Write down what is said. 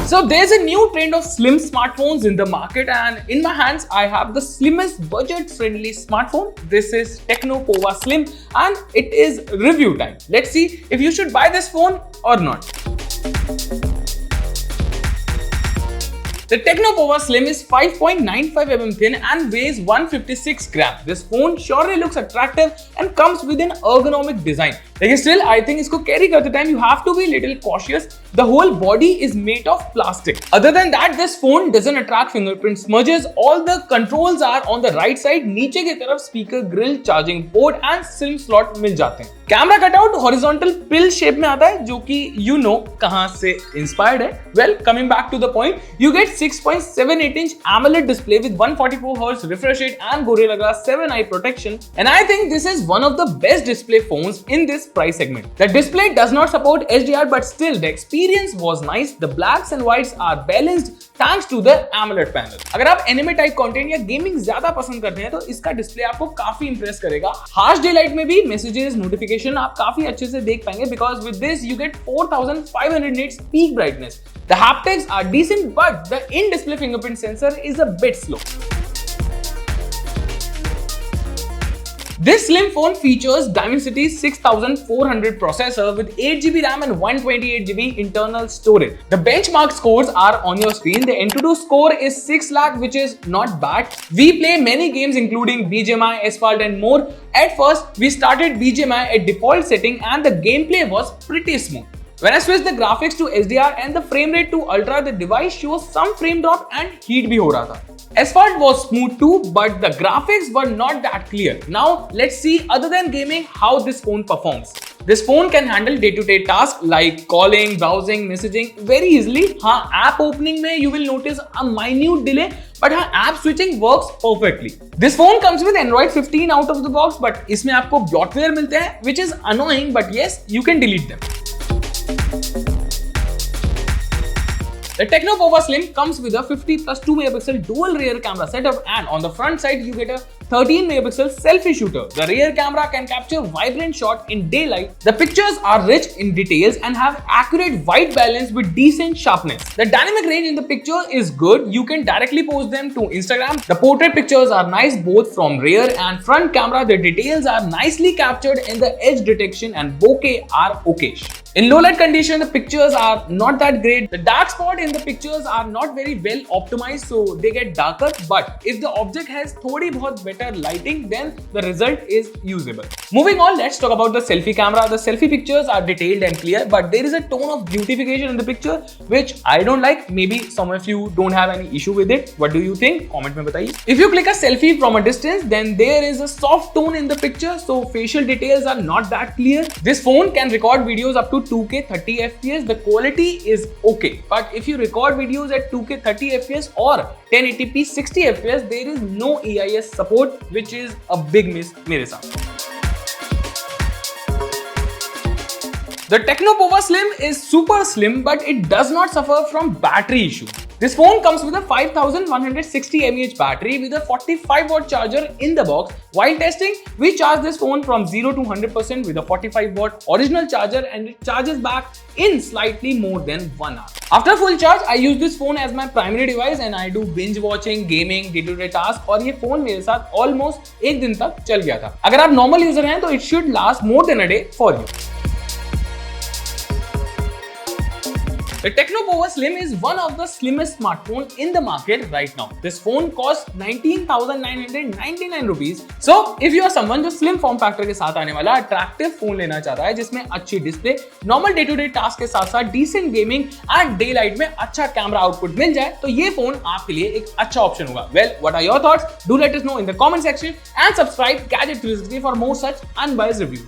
So there's a new trend of slim smartphones in the market, and in my hands I have the slimmest budget-friendly smartphone. This is Tecno Pova Slim and it is review time. Let's see if you should buy this phone or not. The Tecno Pova Slim is 5.95 mm thin and weighs 156 grams. This phone surely looks attractive and comes with an ergonomic design. Like still, I think इसको carry करते time you have to be little cautious. The whole body is made of plastic. Other than that, this phone doesn't attract fingerprint smudges. All the controls are on the right side. नीचे की तरफ speaker, grill, charging port and SIM slot मिल जाते हैं. Camera cutout horizontal pill shape में आता है जो कि कहां से इंस्पायर्ड है. Well, coming back to the point, you get 6.78 inch AMOLED display with 144 Hz refresh rate and Gorilla Glass 7 eye protection, and I think this is one of the best display phones in this price segment. The display does not support HDR, but still the experience was nice. The blacks and whites are balanced thanks to the AMOLED panel. अगर आप anime type content या gaming ज्यादा पसंद करते हैं तो इसका display आपको काफी इंप्रेस करेगा. हार्श डे लाइट में भी मैसेजेस, नोटिफिकेशन आप काफी अच्छे से देख पाएंगे because with this you get 4500 nits peak brightness. The haptics are decent, but the in-display fingerprint sensor is a bit slow. This slim phone features Dimensity 6400 processor with 8GB RAM and 128GB internal storage. The benchmark scores are on your screen. The Antutu score is 6 lakh, which is not bad. We play many games including BGMI, Asphalt and more. At first, we started BGMI at default setting and the gameplay was pretty smooth. When I switched the graphics to HDR and the frame rate to ultra, the device shows some frame drop and heat भी हो रहा था. Asphalt was smooth too, but the graphics were not that clear. Now let's see, other than gaming, how this phone performs. This phone can handle day-to-day tasks like calling, browsing, messaging very easily. हाँ, app opening में you will notice a minute delay, but हाँ, app switching works perfectly. This phone comes with Android 15 out of the box, but इसमें आपको bloatware मिलते हैं, which is annoying, but yes, you can delete them. The Tecno Pova Slim comes with a 50 plus 2 megapixel dual rear camera setup, and on the front side you get a 13 megapixel selfie shooter. The rear camera can capture vibrant shot in daylight. The pictures are rich in details and have accurate white balance with decent sharpness. The dynamic range in the picture is good. You can directly post them to Instagram. The portrait pictures are nice both from rear and front camera. The details are nicely captured and the edge detection and bokeh are okayish. In low light condition, the pictures are not that great. The dark spot in the pictures are not very well optimized, so they get darker. But if the object has थोड़ी बहुत better lighting, then the result is usable. Moving on, let's talk about the selfie camera. The selfie pictures are detailed and clear, but there is a tone of beautification in the picture which I don't like. Maybe some of you don't have any issue with it. What do you think? Comment में बताइए. If you click a selfie from a distance, then there is a soft tone in the picture, so facial details are not that clear. This phone can record videos up to 2K 30 FPS. The quality is okay, but if you record videos at 2K 30 FPS or 1080p 60 FPS, there is no EIS support, which is a big miss मेरे साथ. The Tecno Pova Slim is super slim, but it does not suffer from battery issue. This phone comes with a 5160 mAh battery with a 45 watt charger in the box. While testing, we charged this phone from 0 to 100% with a 45 watt original charger, and it charges back in slightly more than 1 hour. After full charge, I use this phone as my primary device and I do binge watching, gaming, day-to-day tasks, और ये phone मेरे साथ almost एक दिन तक चल गया था. अगर आप normal user हैं तो it should last more than a day for you. The Tecno Pova Slim is one of the slimmest smartphones in the market right now. This phone costs 19,999 rupees. So, if you are someone जो slim form factor के साथ आने वाला attractive phone लेना चाहता है जिसमें अच्छी display, normal day-to-day task के साथ decent gaming and daylight में अच्छा camera output मिल जाए, तो ये phone आपके लिए एक अच्छा option होगा. Well, what are your thoughts? Do let us know in the comment section and subscribe Gadget 360 for more such unbiased reviews.